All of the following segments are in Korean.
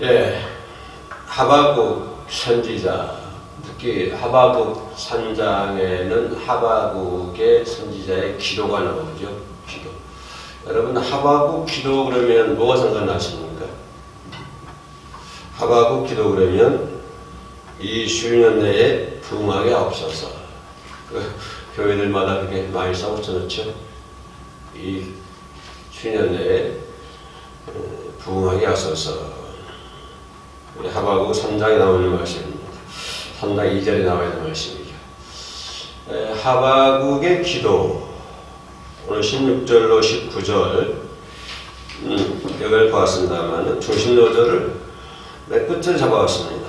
예, 하박국 선지자, 특히 하박국 3장에는 하박국의 선지자의 기도가 나오죠. 기도. 여러분, 하박국 기도 그러면 뭐가 생각나십니까? 하박국 기도 그러면 이 수년 내에 부흥하게 하옵소서. 교회들마다 그렇게 많이 싸웠잖죠. 이 수년 내에 부흥하게 하소서. 하박국 3장에 나오는 말씀입니다. 3장 2절에 나와 있는 말씀이죠. 하박국의 기도, 오늘 16절로 19절 이걸 보았습니다만 중심 요절을 맨 끝을 잡아왔습니다.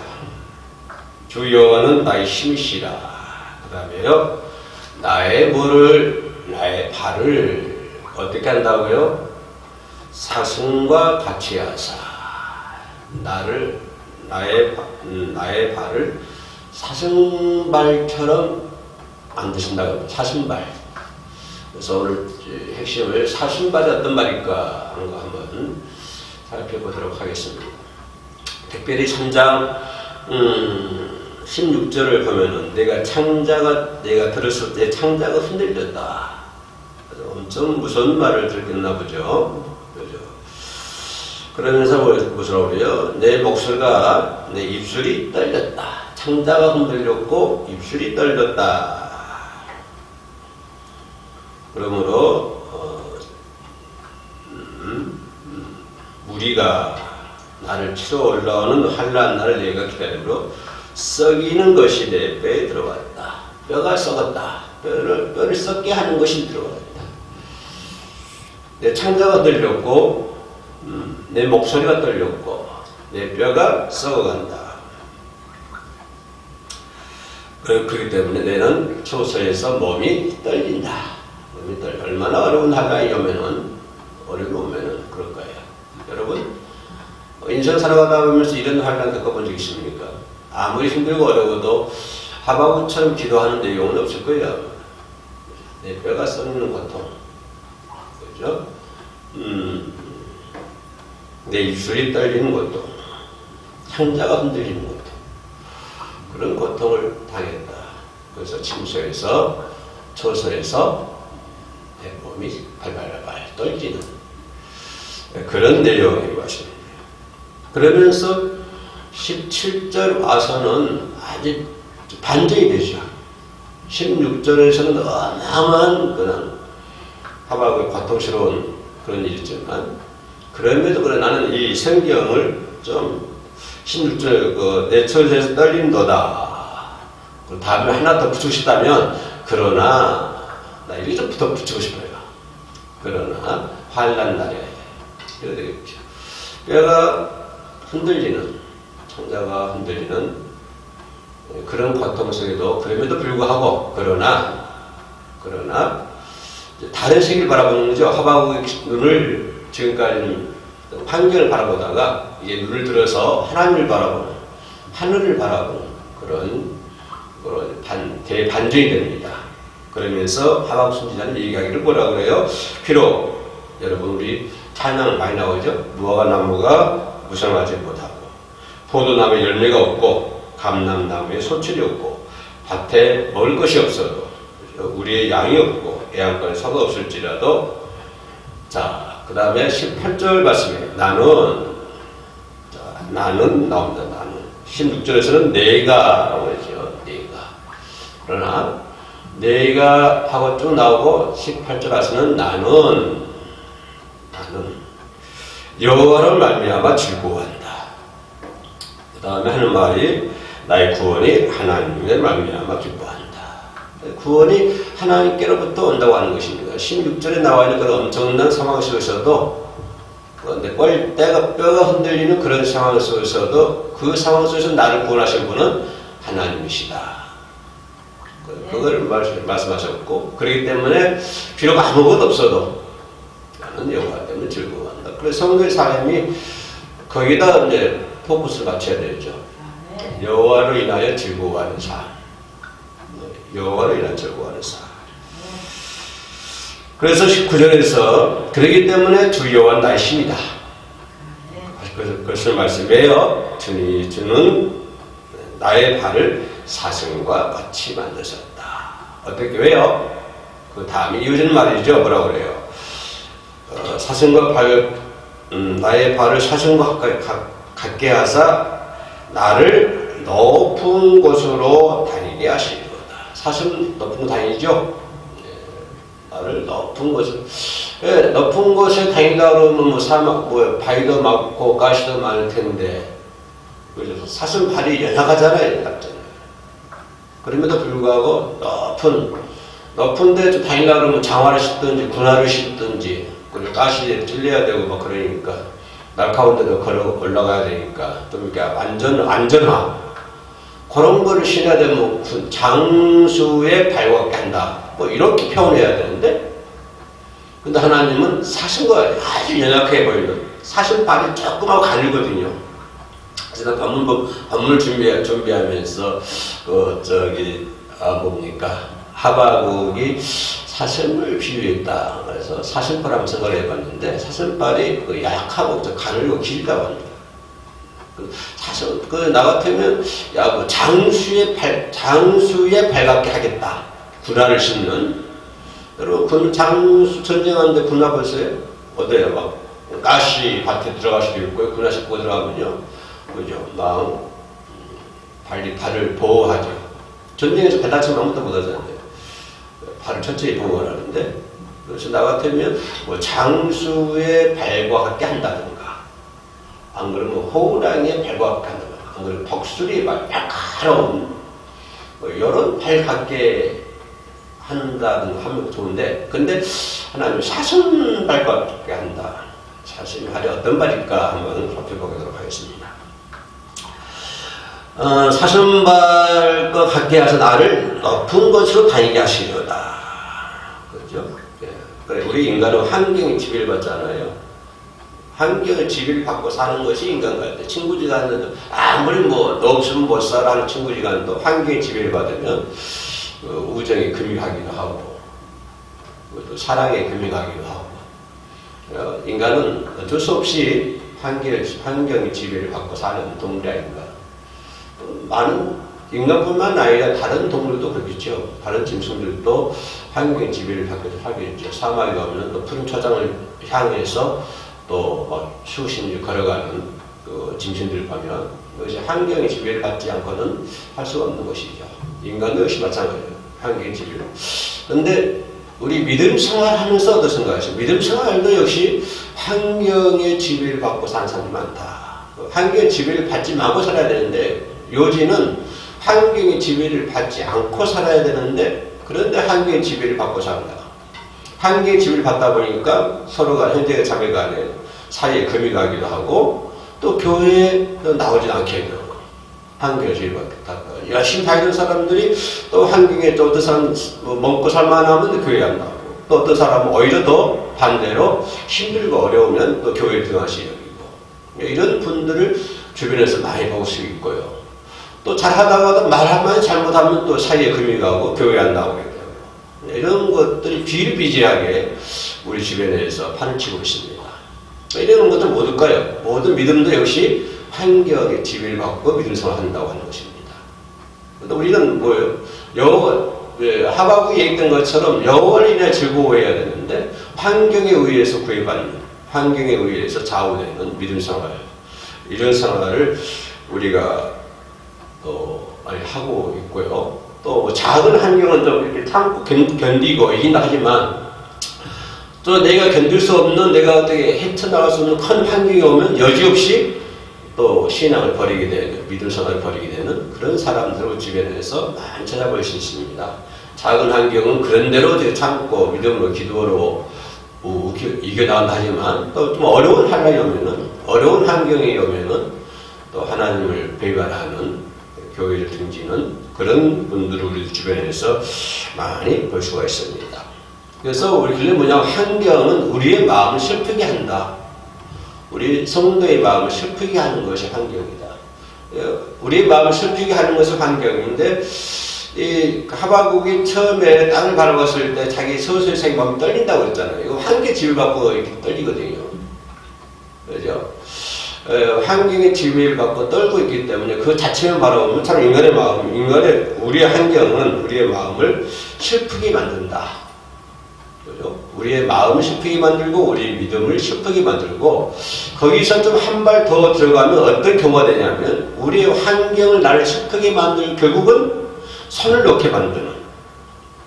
주 여호와는 나의 힘이시라. 그 다음에요, 나의 발을 어떻게 한다고요? 사슴과 같이 하사. 나의 발을 사슴발처럼 만드신다고 합니다. 사슴발. 그래서 오늘 핵심을 사슴발이 어떤 말일까 하는 거 한번 살펴보도록 하겠습니다. 특별히 3장 16절을 보면은 내가 들었을 때 창자가 흔들렸다. 엄청 무서운 말을 들었나 보죠. 그러면서 무슨 그래요? 내 목소리가, 내 입술이 떨렸다. 창자가 흔들렸고 입술이 떨렸다. 그러므로 무리가 나를 치러 올라오는 환난 날을 내가 기다리므로 썩이는 것이 내 뼈에 들어왔다. 뼈가 썩었다. 뼈를 썩게 하는 것이 들어왔다. 내 창자가 흔들렸고 내 목소리가 떨렸고 내 뼈가 썩어간다. 그렇기 때문에 내는 초소에서 몸이 떨린다. 얼마나 어려운 환란이 오면은 그럴 거예요. 여러분, 인생 살아가다 보면서 이런 환란 겪어본 적 있습니까? 아무리 힘들고 어려워도 하박국처럼 기도하는 내용은 없을 거예요. 내 뼈가 썩는 고통, 그죠? 내 입술이 떨리는 고통, 창자가 흔들리는 고통, 그런 고통을 당했다. 그래서 침소에서, 초소에서 내 몸이 발발발 떨리는 그런 내용인 것입니다. 그러면서 17절 와서는 아주 반전이 되죠. 16절에서는 어마어마한 그런 하박국의 고통스러운 그런 일이지만, 그럼에도 그래 나는 이 성경을 좀 16절 내 처에서 떨린도다. 그 다음에 하나 더 붙이고 싶다면 그러나 나 이렇게 좀 더 붙이고 싶어요. 그러나 환난 날에 이래야 되겠죠. 뼈가 흔들리는, 창자가 흔들리는 그런 고통 속에도 그럼에도 불구하고 그러나 다른 세계를 바라보는 거죠. 하박국의 눈을 지금까지는 환경을 바라보다가 이제 눈을 들어서 하나님을 바라보는, 하늘을 바라보는 그런 대반전이 됩니다. 그러면서 하박국 선지자는 얘기하기를 뭐라고 그래요? 비록 여러분 우리 찬양 많이 나오죠. 무화과 나무가 무성하지 못하고 포도나무에 열매가 없고 감람나무에 소출이 없고 밭에 먹을 것이 없어도 우리의 양이 없고 애양간에 소가 없을지라도, 자, 그 다음에 18절 말씀에 나는 나옵니다. 나는 16절에서는 내가 라고 했죠. 그러나 내가 하고 쭉 나오고 18절 와서는 나는 여호와를 말미암아 즐거워한다. 그 다음에 하는 말이 나의 구원이 하나님의 말미암아 기뻐한다. 구원이 하나님께로부터 온다고 하는 것입니다. 16절에 나와 있는 그런 엄청난 상황 속에서도, 그런데 뼈가 흔들리는 그런 상황 속에서도 그 상황 속에서 나를 구원하신 분은 하나님이시다. 그걸 말씀하셨고, 그렇기 때문에 비록 아무것도 없어도 나는 여호와 때문에 즐거워한다. 그래서 성도의 삶이 거기다 이제 포커스를 맞춰야 되죠. 여호와로 인하여 즐거워하는 삶. 여호와로 인하여 즐거워하는 삶. 그래서 19절에서 그렇기 때문에 주 여호와는 나의 힘이다. 그래서 그것을 말씀해요. 주는 나의 발을 사슴과 같이 만드셨다. 어떻게 왜요? 그 다음에 이어지는 말이죠. 뭐라고 그래요? 나의 발을 사슴과 같게 하사 나를 높은 곳으로 다니게 하시리로다. 사슴 높은 곳 다니죠? 나를 높은 곳에 다니다 그러면 바위도 많고 가시도 많을 텐데, 그래서 사슴 발이 연약하잖아요, 연약하잖아요. 그럼에도 불구하고 높은데 좀 다니다 그러면 장화를 신든지 군화를 신든지, 그리고 가시에 찔려야 되고 막 그러니까 날카로운데도 걸어 올라가야 되니까 좀 이렇게 안전화 그런 거를 신어야 되면 장수의 발과 같게 한다. 뭐 이렇게 표현해야 되는데, 근데 하나님은 사슴과 아주 연약해 보이는 사슴 발이 조그맣고 가늘거든요. 제가 본문 준비하면서 하바국이 사슴을 비유했다. 그래서 사슴발 한번 생각을 해봤는데 사슴발이 약하고 가늘고 길다고 합니다. 나 같으면 장수의 발 같게 하겠다. 군화를 신는. 여러분 장수 전쟁하는데 군화 보세요. 어때요? 막 가시 밭에 들어갈 수도 있고 군화 신고 들어가면요, 그죠? 막 발을 보호하죠. 전쟁에서 발 다치면 아무것도 못하잖아요. 발을 철저히 보호를 하는데, 그래서 나 같으면 장수의 발과 같게 한다든가, 안 그러면 호랑이의 발과 같게 한다든가, 안 그러면 덕수리의 발, 날카로운 이런 발 같게 한다든가 하면 좋은데, 근데 하나님 사슴 발과 같게 한다. 사슴 발이 어떤 발일까 한번 살펴보도록 하겠습니다. 사슴발과 같게 해서 나를 높은 곳으로 다니게 하시려다. 그렇죠? 그래, 우리 인간은 환경에 지배를 받잖아요. 환경에 지배를 받고 사는 것이 인간관계. 친구지간도 아무리 너 없으면 못 살아 하는 친구지간도 환경에 지배를 받으면 우정에 금이 가기도 하고, 또 사랑에 금이 가기도 하고. 인간은 어쩔 수 없이 환경의 지배를 받고 사는 동물이 아닌가. 많은 인간뿐만 아니라 다른 동물도 그렇겠죠. 다른 짐승들도 환경의 지배를 받고 살겠죠. 사막에 가면 또 푸른 초장을 향해서 또 수십 리 걸어가는 그 짐승들을 보면 이것이 환경의 지배를 받지 않고는 할 수가 없는 것이죠. 인간도 역시 마찬가지예요. 환경의 지배로. 그런데 우리 믿음 생활하면서 어떤 생각하세요? 믿음 생활도 역시 환경의 지배를 받고 사는 사람이 많다. 환경의 지배를 받지 말고 살아야 되는데, 요지는 환경의 지배를 받지 않고 살아야 되는데, 그런데 환경의 지배를 받고 산다. 환경의 지배를 받다 보니까 서로가 형제 자매 간에 사이에 금이 가기도 하고, 또 교회에 나오지 않게 되고, 환경의 지배를 받다. 열심히 다니는 사람들이 또 환경에 또 어떤 사람 먹고 살만하면 교회에 안 나오고, 또 어떤 사람은 오히려 더 반대로 힘들고 어려우면 또 교회에 등하시 여기고, 이런 분들을 주변에서 많이 볼 수 있고요. 또 잘하다가도 말 한마디 잘못하면 또 사이에 금이 가고 교회 안 나오게 되고, 이런 것들이 비일비재하게 우리 주변에서 판을 치고 있습니다. 이런 것들 모두일까요? 모든 믿음도 역시 환경의 지배를 받고 믿음 생활을 한다고 하는 것입니다. 또 우리는 하바국이 얘기했던 것처럼 여호와를 인해 즐거워해야 되는데, 환경에 의해서 구애받는, 환경에 의해서 좌우되는 믿음 생활, 이런 생활을 우리가 또 많이 하고 있고요. 또 작은 환경은 좀 이렇게 참고 견디고 이긴다 하지만, 또 내가 견딜 수 없는, 내가 어떻게 헤쳐나갈 수 없는 큰 환경이 오면 여지없이 또 신앙을 버리게 되는, 믿음 생활을 버리게 되는 그런 사람들을 주변에서 많이 찾아볼 수 있습니다. 작은 환경은 그런 대로 참고 믿음으로 기도로 이겨나간다 하지만, 또 좀 어려운 환경이 오면은, 어려운 환경이 오면은 또 하나님을 배반하는, 교회를 등지는 그런 분들을 우리 주변에서 많이 볼 수가 있습니다. 그래서 우리 결론은 뭐냐면, 환경은 우리의 마음을 슬프게 한다. 우리 성도의 마음을 슬프게 하는 것이 환경이다. 우리의 마음을 슬프게 하는 것이 환경인데, 이 하바국이 처음에 땅을 바라봤을 때 자기 서술생이 마음이 떨린다고 했잖아요. 이거 환경 지배받고 이렇게 떨리거든요. 그죠? 환경의 지배를 받고 떨고 있기 때문에 그 자체만 바라보면 참 인간의 마음, 우리의 환경은 우리의 마음을 슬프게 만든다. 그죠? 우리의 마음을 슬프게 만들고 우리의 믿음을 슬프게 만들고 거기서 좀 한 발 더 들어가면 어떤 경우가 되냐면 우리의 환경을 나를 슬프게 만들 결국은 손을 놓게 만드는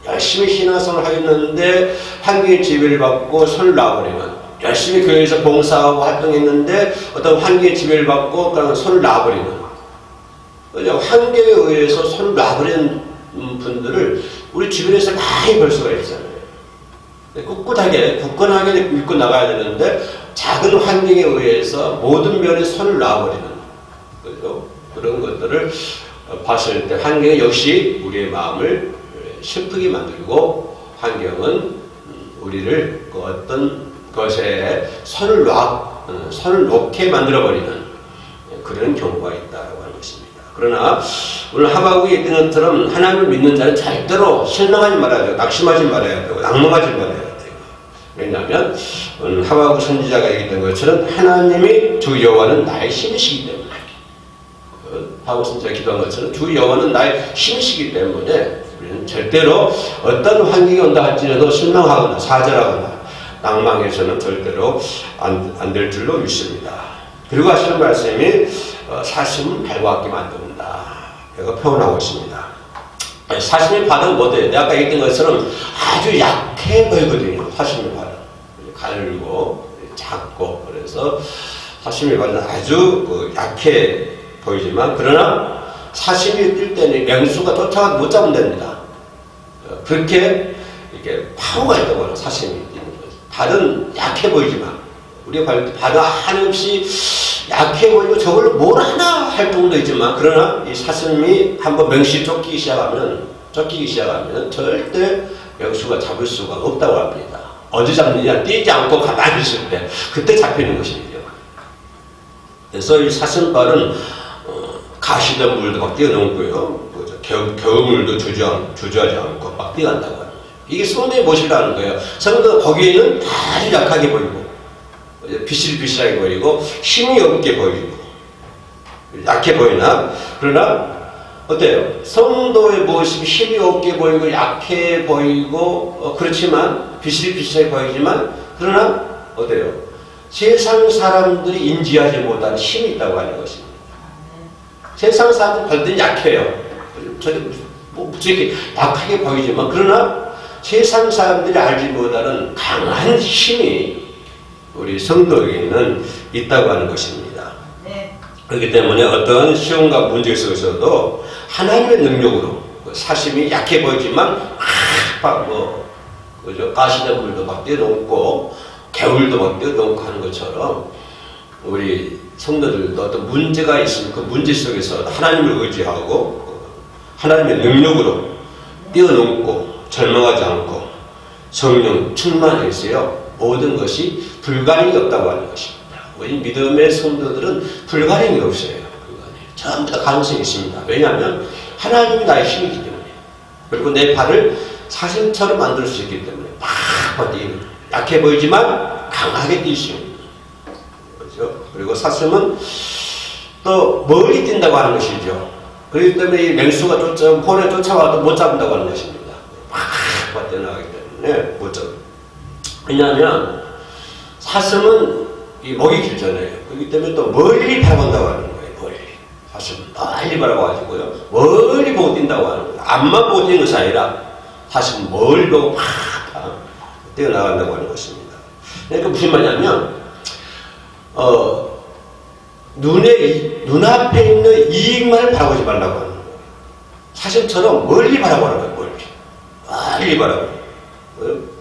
열심히 신앙생활을 하겠는데 환경의 지배를 받고 손을 놔버리면 열심히 교회에서 봉사하고 활동했는데 어떤 환경의 지배를 받고 그러면 손을 놔버리는 환경에 의해서 손을 놔버리는 분들을 우리 주변에서 많이 볼 수가 있잖아요. 꿋꿋하게 굳건하게 믿고 나가야 되는데 작은 환경에 의해서 모든 면에 손을 놔버리는 그죠? 그런 것들을 봤을 때 환경은 역시 우리의 마음을 슬프게 만들고 환경은 우리를 그 어떤 것에 손을 놓게 만들어버리는 그런 경우가 있다고 하는 것입니다. 그러나 오늘 하박국이 있던 것처럼 하나님을 믿는 자는 절대로 실망하지 말아야 되고 낙심하지 말아야 되고 낭망하지 말아야 되고 왜냐하면 오늘 하박국 선지자가 얘기했던 것처럼 하나님이 주 여호와는 나의 힘이시기 때문에 하박국 선지자가 기도한 것처럼 주 여호와는 나의 힘이시기 때문에 우리는 절대로 어떤 환경이 온다 할지라도 실망하거나 사절하거나 낭망해서는 절대로 안 될 줄로 믿습니다. 그리고 하시는 말씀이 사심은 발과 같게 만든다. 이거 표현하고 있습니다. 사심의 발은 뭐예요? 내가 아까 얘기했던 것처럼 아주 약해 보이거든요. 사심의 발은. 가늘고 작고 그래서 사심의 발은 아주 약해 보이지만 그러나 사심이 뛸 때는 맹수가 쫓아가도 못 잡으면 됩니다. 그렇게 이렇게 파워가 있다고 하는 사심이 뛰는 거죠. 발은 약해 보이지만 우리가 발은 한없이 약해 보이고 저걸로 뭘 하나 할 정도 있지만 그러나 이 사슴이 한번 맹시 쫓기기 시작하면 절대 맹수가 잡을 수가 없다고 합니다. 언제 잡느냐? 뛰지 않고 가만히 있을 때 그때 잡히는 것이죠. 그래서 이 사슴발은 가시던 물도 막 뛰어넘고요. 겨울물도 주저하지 않고 막 뛰어간다고 하는 거죠. 이게 성도의 모습이라는 거예요. 성도가 거기에는 아주 약하게 보이고 비실비실하게 보이고 힘이 없게 보이고 약해 보이나 그러나 어때요? 성도의 모습이 힘이 없게 보이고 약해 보이고 그렇지만 비실비실하게 보이지만 그러나 어때요? 세상 사람들이 인지하지 못하는 힘이 있다고 하는 것입니다. 세상 사람들은 발들이 약해요. 이렇게 약하게 보이지만 그러나 세상 사람들이 알지 못하는 강한 힘이 우리 성도에게는 있다고 하는 것입니다. 네. 그렇기 때문에 어떤 시험과 문제 속에서도 하나님의 능력으로 사심이 약해 보이지만 그죠? 가시는 물도 막 뛰어넘고 개울도 막 뛰어넘고 하는 것처럼 우리 성도들도 어떤 문제가 있으면 그 문제 속에서 하나님을 의지하고 하나님의 능력으로 뛰어넘고 절망하지 않고 성령 충만해서요 모든 것이 불가능이 없다고 하는 것입니다. 우리 믿음의 성도들은 불가능이 없어요. 전부 다 가능성이 있습니다. 왜냐하면 하나님이 나의 힘이기 때문에 그리고 내 발을 사슴처럼 만들 수 있기 때문에 막 뛰는 약해 보이지만 강하게 뛸 수 있는 거죠. 그리고 사슴은 또 멀리 뛴다고 하는 것이죠. 그렇기 때문에 이 맹수가 폰에 쫓아와도 못 잡는다고 하는 것입니다. 막 뛰어나가기 때문에 못 잡는다. 왜냐하면 사슴은 이 목이 길잖아요. 그렇기 때문에 또 멀리 바라본다고 하는 거예요. 멀리. 사슴은 멀리 바라봐가지고요. 멀리 보고 뛴다고 하는 거예요. 앞만 보고 뛰는 것이 아니라 사슴은 멀리 보고 팍 뛰어나간다고 하는 것입니다. 그러니까 무슨 말이냐면 눈앞에 있는 이익만을 바라보지 말라고 하는 거예요. 사슴처럼 멀리 바라보는 거예요. 멀리 바라보는 거예요.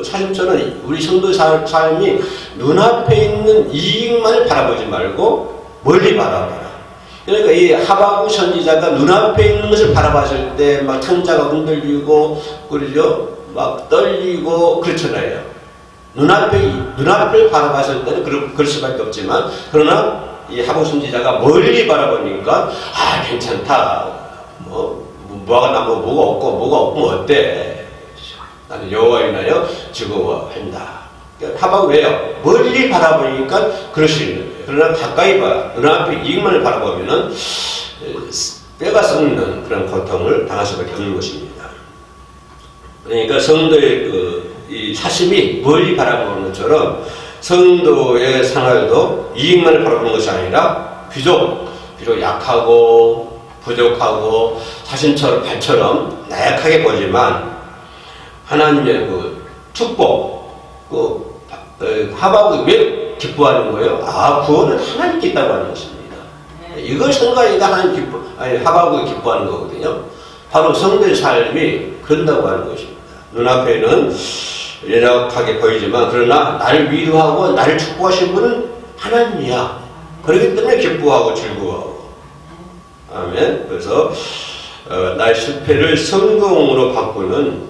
사실처럼 우리 성도의 삶이 눈앞에 있는 이익만을 바라보지 말고 멀리 바라봐라. 그러니까 이 하박국 선지자가 눈앞에 있는 것을 바라봤을 때 막 창자가 흔들리고 그러죠? 막 떨리고 그렇잖아요. 눈앞을 바라봤을 때는 그럴 수밖에 없지만 그러나 이 하박국 선지자가 멀리 바라보니까 괜찮다. 뭐가 나고 뭐가 없고 뭐가 없으면 어때? 나는 여호와를 인하여 즐거워한다. 하박국 왜요? 멀리 바라보니까 그럴 수 있는 거예요. 그러나 가까이 봐, 눈앞에 이익만을 바라보면은 뼈가 썩는 그런 고통을 당할 수밖에 없는 것입니다. 그러니까 성도의 이 사심이 멀리 바라보는 것처럼 성도의 생활도 이익만을 바라보는 것이 아니라 비록 약하고 부족하고 자신처럼 발처럼 나약하게 보지만 하나님의 축복, 하박국이 왜 기뻐하는 거예요? 구원은 하나님께 있다고 하는 것입니다. 이걸 생각하니까 하박국이 기뻐하는 거거든요. 바로 성도의 삶이 그런다고 하는 것입니다. 눈앞에는 연약하게 보이지만 그러나 나를 위로하고 나를 축복하신 분은 하나님이야. 그렇기 때문에 기뻐하고 즐거워하고. 아멘. 그래서 나의 실패를 성공으로 바꾸는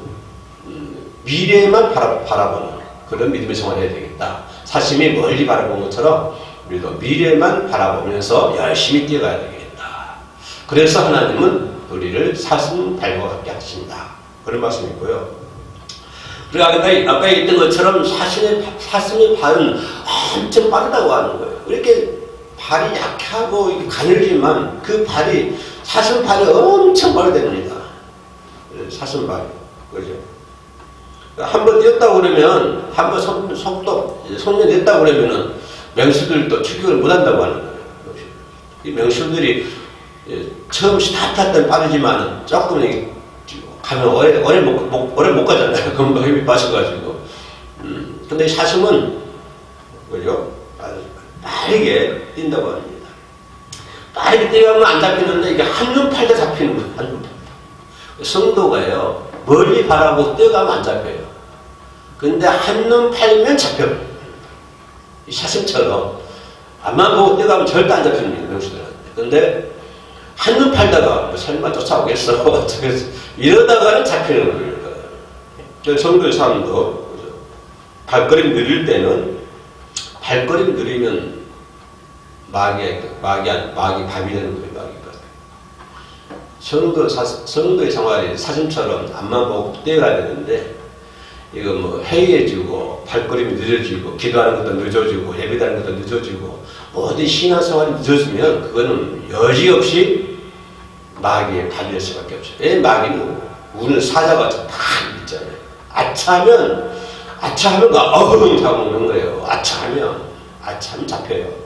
미래만 바라보는 그런 믿음의 생활을 해야 되겠다. 사심이 멀리 바라본 것처럼 우리도 미래만 바라보면서 열심히 뛰어가야 되겠다. 그래서 하나님은 우리를 사슴 발과 같게 하신다. 그런 말씀이고요. 그리고 아까 얘기했던 것처럼 사슴의 발은 엄청 빠르다고 하는 거예요. 이렇게 발이 약하고 가늘지만 그 발이 사슴 발이 엄청 빠르답니다. 사슴 발이. 그죠? 한번 뛰었다고 그러면, 한번 속도 냈다고 그러면은 맹수들도 추격을 못 한다고 하는 거예요. 이 맹수들이 처음 스타트할 때는 빠르지만은 조금 가면 오래 못 가잖아요. 금방 힘이 빠져가지고. 근데 사슴은, 그죠? 빠르게 뛴다고 합니다. 빠르게 뛰어가면 안 잡히는데 이게 한눈 팔다 잡히는 거예요. 한눈 팔다. 성도가요, 멀리 바라보고 뛰어가면 안 잡혀요. 근데 한눈 팔면 잡혀요. 이 사슴처럼. 앞만 보고 뛰어가면 절대 안 잡힙니다. 명수들한테. 근데 한눈 팔다가 설마 쫓아오겠어. 이러다가는 잡히는 거예요. 성도의 삶도 발걸음 느릴 때는 발걸음 느리면 마귀 밥이 되는 거예요. 마귀가. 성도의 생활이 사슴처럼 앞만 보고 뛰어가야 되는데 이거 해이해지고 발걸음이 늦어지고 기도하는 것도 늦어지고 예배하는 것도 늦어지고 모든 신앙생활이 늦어지면 그거는 여지없이 마귀의 발릴 수밖에 없어요. 왜 마귀는 우는 사자가 다 있잖아요. 아차하면 잡아먹는 거예요. 아차하면 잡혀요.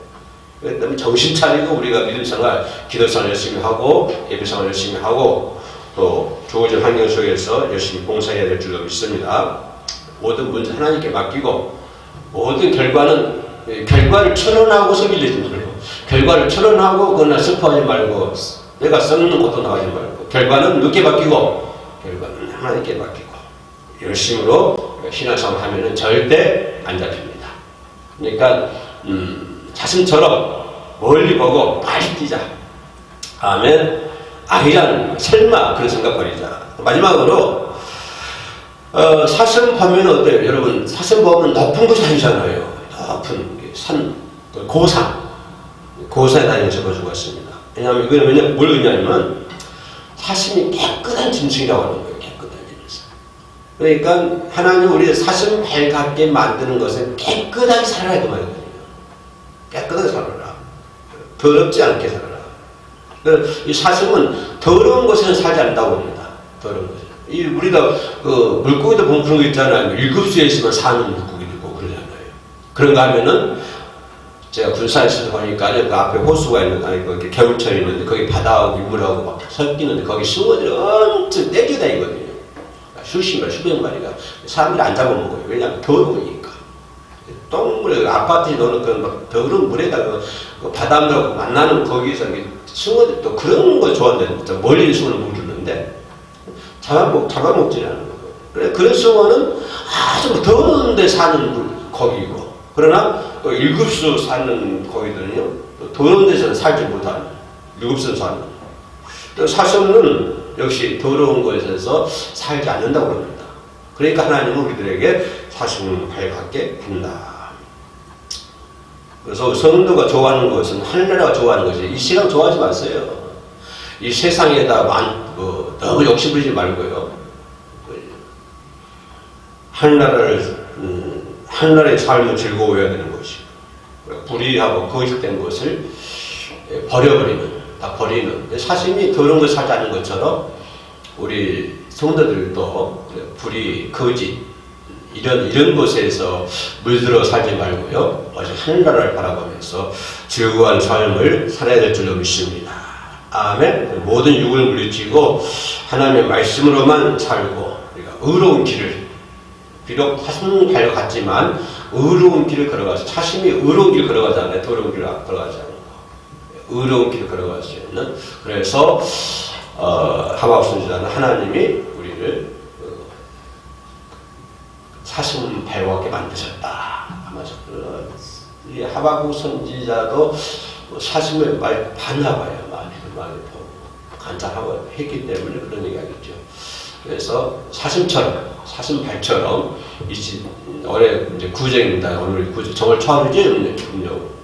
그렇기 때문에 정신 차리고 우리가 믿음생활, 기도생활 열심히 하고 예배생활 열심히 하고 또 주어진 환경 속에서 열심히 봉사해야 될 줄로 믿습니다. 모든 문제 하나님께 맡기고 모든 결과를 철원하고 서길리지 말고 결과를 철원하고 그러나 슬퍼하지 말고 내가 썩는 것도 나가지 말고 결과는 누구께 맡기고 결과는 하나님께 맡기고 열심으로 신앙생활 하면은 절대 안 잡힙니다. 그러니까 사슴처럼 멀리 보고 빨리 뛰자. 아멘. 아니란 설마 그런 생각 버리자. 마지막으로 사슴 보면 어때요? 여러분 사슴 보면 높은 곳이 아니잖아요. 높은 산, 고산에 다니면서 가지고 왔습니다. 왜냐하면 이거는 뭘 의미하냐면 사슴이 깨끗한 짐승이라고 하는 거예요. 깨끗한 짐승. 그러니까 하나님 우리 사슴 발 같게 만드는 것은 깨끗하게 살아라 그 말이거든요. 깨끗하게 살아라. 더럽지 않게 살아라. 이 사슴은 더러운 곳에는 살지 않는다고 합니다. 더러운 곳에. 우리가 물고기도 보면 그런 거 있잖아요. 일급수에 있으면 사는 물고기도 있고 그러잖아요. 그런가 하면은 제가 군산에서 보니까 그 앞에 호수가 있는데 거기 겨울철이 있는데 거기 바다하고 민물하고 막 섞이는데 거기 숭어들이 엄청 떼기다니거든요. 수십 마리, 수백 마리가 사람들이 안 잡아먹어요. 왜냐하면 더우니까. 똥물에 아파트에 넣는 그 더러운 물에다가 그 바닷물하고 만나는 거기서 숭어들이 또 그런 걸 좋아한다는데 멀리 숭어는 못 주는데 잡아먹지는 않는 거예요. 그래, 그런 숭어는 아주 더운 데 사는 거기고 그러나 또 일급수 사는 거기들은요 또 더러운 데서는 살지 못하는 일급수 사는 또 사슴은 역시 더러운 곳에서 살지 않는다고 합니다. 그러니까 하나님은 우리들에게 사슴 발같게 한다. 그래서 성도가 좋아하는 것은 하늘나라가 좋아하는 것이 이 세상 좋아하지 마세요. 이 세상에다 너무 욕심부리지 말고요. 하늘나라를 하늘나라의 삶을 즐거워해야 되는 것이고, 불의하고 거짓된 것을 다 버리는, 사심이 더러운 걸 사지 않는 것처럼 우리 성도들도 불의, 거짓 이런 것에서 물들어 살지 말고요, 오직 하늘나라를 바라보면서 즐거운 삶을 살아야 될 줄로 믿습니다. 아멘. 모든 육을 물리치고 하나님의 말씀으로만 살고, 우리가 의로운 길을, 비록 사슴 달려갔지만 의로운 길을 걸어가서, 사심이 의로운 길을 걸어가잖아요. 더러운 길을 걸어가지 않는 거. 의로운 길을 걸어갈 수 있는. 그래서 하박국 선지자는 하나님이 우리를 사심 배워하게 만드셨다. 아마 이 하박국 선지자도 사심을 많이 봤나 봐요. 많이 간단하고 했기 때문에 그런 얘기하겠죠. 그래서 사심발처럼 올해 이제 구정입니다. 오늘 정월 처음이지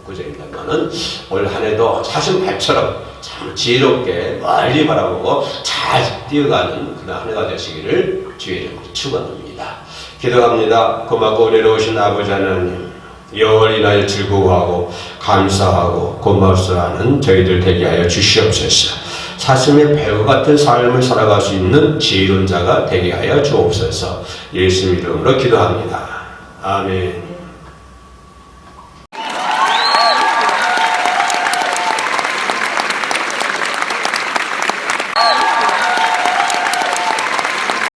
구정입니다만은 올 한해도 사심발처럼 참 지혜롭게 멀리 바라보고 잘 뛰어가는 그런 한 해가 되시기를 주의 이름으로 축원합니다. 기도합니다. 고맙고 은혜로우신 아버지 하나님, 영원히 나를 즐거워하고 감사하고 고맙소하는 저희들 되게 하여 주시옵소서. 사슴의 배우 같은 삶을 살아갈 수 있는 지혜로운 자가 되게 하여 주옵소서. 예수 이름으로 기도합니다. 아멘.